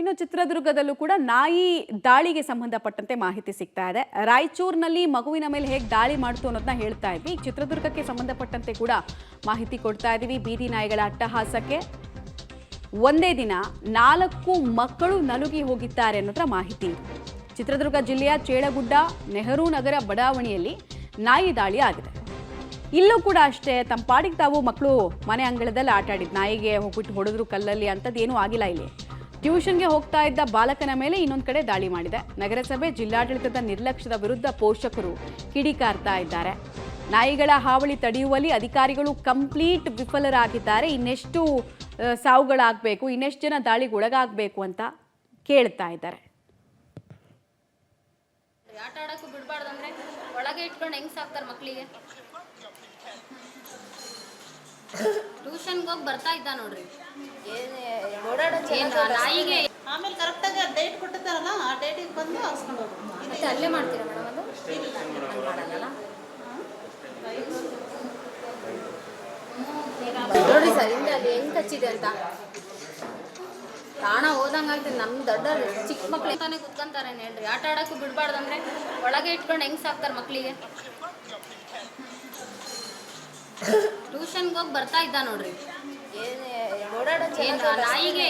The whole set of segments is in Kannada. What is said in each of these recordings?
ಇನ್ನು ಚಿತ್ರದುರ್ಗದಲ್ಲೂ ಕೂಡ ನಾಯಿ ದಾಳಿಗೆ ಸಂಬಂಧಪಟ್ಟಂತೆ ಮಾಹಿತಿ ಸಿಗ್ತಾ ಇದೆ. ರಾಯಚೂರಿನಲ್ಲಿ ಮಗುವಿನ ಮೇಲೆ ಹೇಗೆ ದಾಳಿ ಮಾಡ್ತು ಅನ್ನೋದನ್ನ ಹೇಳ್ತಾ ಇದ್ವಿ. ಚಿತ್ರದುರ್ಗಕ್ಕೆ ಸಂಬಂಧಪಟ್ಟಂತೆ ಕೂಡ ಮಾಹಿತಿ ಕೊಡ್ತಾ ಇದ್ದೀವಿ. ಬೀದಿ ನಾಯಿಗಳ ಅಟ್ಟಹಾಸಕ್ಕೆ ಒಂದೇ ದಿನ 4 ಮಕ್ಕಳು ನಲುಗಿ ಹೋಗಿದ್ದಾರೆ ಅನ್ನೋದ್ರ ಮಾಹಿತಿ. ಚಿತ್ರದುರ್ಗ ಜಿಲ್ಲೆಯ ಚೇಳಗುಡ್ಡ ನೆಹರು ನಗರ ಬಡಾವಣೆಯಲ್ಲಿ ನಾಯಿ ದಾಳಿ ಆಗಿದೆ. ಇಲ್ಲೂ ಕೂಡ ಅಷ್ಟೇ, ತಮ್ಮ ಪಾಡಿಗೆ ತಾವು ಮಕ್ಕಳು ಮನೆ ಅಂಗಳದಲ್ಲಿ ಆಟ ಆಡಿದ್ದು, ನಾಯಿಗೆ ಹೋಗ್ಬಿಟ್ಟು ಹೊಡೆದ್ರು ಕಲ್ಲಲ್ಲಿ, ಅಂಥದ್ದೇನೂ ಆಗಿಲ್ಲ. ಇಲ್ಲಿ ಟ್ಯೂಷನ್ಗೆ ಹೋಗ್ತಾ ಇದ್ದ ಬಾಲಕನ ಮೇಲೆ ಇನ್ನೊಂದು ಕಡೆ ದಾಳಿ ಮಾಡಿದೆ. ನಗರಸಭೆ ಜಿಲ್ಲಾಡಳಿತದ ನಿರ್ಲಕ್ಷ್ಯದ ವಿರುದ್ಧ ಪೋಷಕರು ಕಿಡಿಕಾರ್ತಾ ಇದ್ದಾರೆ. ನಾಯಿಗಳ ಹಾವಳಿ ತಡೆಯುವಲ್ಲಿ ಅಧಿಕಾರಿಗಳು ಕಂಪ್ಲೀಟ್ ವಿಫಲರಾಗಿದ್ದಾರೆ. ಇನ್ನೆಷ್ಟು ಸಾವುಗಳಾಗಬೇಕು, ಇನ್ನೆಷ್ಟು ಜನ ದಾಳಿಗೆ ಒಳಗಾಗಬೇಕು ಅಂತ ಕೇಳ್ತಾ ಇದ್ದಾರೆ. ಆಟ ಆಡೋಕ್ಕೂ ಬಿಡಬಾರ್ದಂದ್ರೆ ಒಳಗೆ ಇಟ್ಕೊಂಡು ಹೆಂಗೆ ಸಾಕ್ತಾರೆ ಮಕ್ಕಳಿಗೆ? ಟ್ಯೂಷನ್ಗೆ ಹೋಗಿ ಬರ್ತಾ ಇದ್ದ ನೋಡ್ರಿ, ನಾಯಿಗೆ ಆಮೇಲೆ ಕರೆಕ್ಟಾಗಿ ಡೇಟ್ ಕೊಟ್ಟಿರ್ತಾರಲ್ಲ, ಆ ಡೇಟಿಗೆ ಬಂದು ಹಾಕ್ಸ್ಕೊಂಡು ಹೋಗ್ಬೇಕು. ಮತ್ತೆ ಅಲ್ಲೇ ಮಾಡ್ತೀರಾ ಮೇಡಮ್? ಅದು ಮಾಡಲ್ಲ ನೋಡ್ರಿ ಸರ್, ಹಿಂದೆ ಅಲ್ಲಿ ಹೆಂಗೆ ಕಚ್ಚಿದೆ ಅಂತ ಪ್ರಾಣ ಹೋದಂಗಾಗ್ತದೆ. ನಮ್ಮ ದೊಡ್ಡ ಚಿಕ್ಕ ಮಕ್ಳು ತಾನೇ ಕುತ್ಕೊಂತಾರೆ ಹೇಳ್ರಿ. ಆಟ ಆಡೋಕ್ಕೂ ಬಿಡಬಾರ್ದಂದ್ರೆ ಒಳಗೆ ಇಟ್ಕೊಂಡು ಹೆಂಗೆ ಸಾಕ್ತಾರೆ ಮಕ್ಕಳಿಗೆ? ಟ್ಯೂಷನ್ಗೆ ಹೋಗಿ ಬರ್ತಾ ಇದ್ದ ನೋಡ್ರಿ, ನಾಯಿಗೆ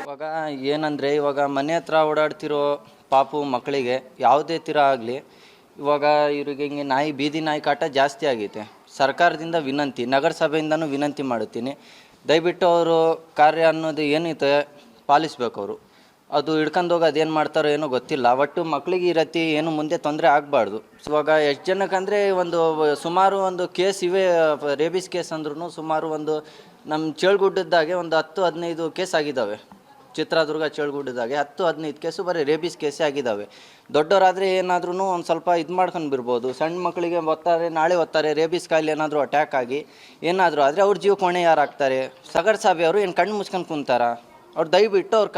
ಇವಾಗ ಏನಂದರೆ, ಇವಾಗ ಮನೆ ಹತ್ರ ಓಡಾಡ್ತಿರೋ ಪಾಪು ಮಕ್ಕಳಿಗೆ ಯಾವುದೇ ಥರ ಆಗಲಿ, ಇವಾಗ ಇವ್ರಿಗೆ ಹಿಂಗೆ ನಾಯಿ ಬೀದಿ ನಾಯಿ ಕಾಟ ಜಾಸ್ತಿ ಆಗೈತೆ. ಸರ್ಕಾರದಿಂದ ವಿನಂತಿ, ನಗರಸಭೆಯಿಂದನೂ ವಿನಂತಿ ಮಾಡುತ್ತೀನಿ, ದಯವಿಟ್ಟು ಅವರು ಕಾರ್ಯ ಅನ್ನೋದು ಏನೈತೆ ಪಾಲಿಸ್ಬೇಕು. ಅವರು ಅದು ಹಿಡ್ಕೊಂಡು ಹೋಗಿ ಅದೇನು ಮಾಡ್ತಾರೋ ಏನೋ ಗೊತ್ತಿಲ್ಲ. ಒಟ್ಟು ಮಕ್ಕಳಿಗೆ ಈ ರೀತಿ ಏನು ಮುಂದೆ ತೊಂದರೆ ಆಗಬಾರ್ದು. ಇವಾಗ ಎಷ್ಟು ಜನಕ್ಕಂದರೆ ಸುಮಾರು ಒಂದು ಕೇಸ್ ಇವೆ, ರೇಬಿಸ್ ಕೇಸ್ ಅಂದ್ರೂ ಸುಮಾರು ನಮ್ಮ ಚೇಳಗುಡ್ಡದಾಗೆ 10-15 ಕೇಸ್ ಆಗಿದ್ದಾವೆ. ಚಿತ್ರದುರ್ಗ ಚೇಳಗುಡ್ಡದಾಗೆ 10-15 ಕೇಸು ಬರೀ ರೇಬಿಸ್ ಕೇಸೇ ಆಗಿದ್ದಾವೆ. ದೊಡ್ಡವರಾದರೆ ಏನಾದ್ರೂ ಒಂದು ಸ್ವಲ್ಪ ಇದು ಮಾಡ್ಕೊಂಡು ಬಿರ್ಬೋದು. ಸಣ್ಣ ಮಕ್ಕಳಿಗೆ ನಾಳೆ ಓದ್ತಾರೆ, ರೇಬಿಸ್ ಕಾಯಿಲೆ ಏನಾದರೂ ಅಟ್ಯಾಕ್ ಆಗಿ ಏನಾದರೂ ಆದರೆ ಅವ್ರ ಜೀವಕ್ಕೆ ಹೊಣೆ ಯಾರಾಗ್ತಾರೆ? ನಗರಸಭೆಯವರು ಏನು ಕಣ್ಣು ಮುಚ್ಕೊಂಡು ಕುಂತಾರ? ಅವ್ರು ದಯವಿಟ್ಟು ಅವ್ರ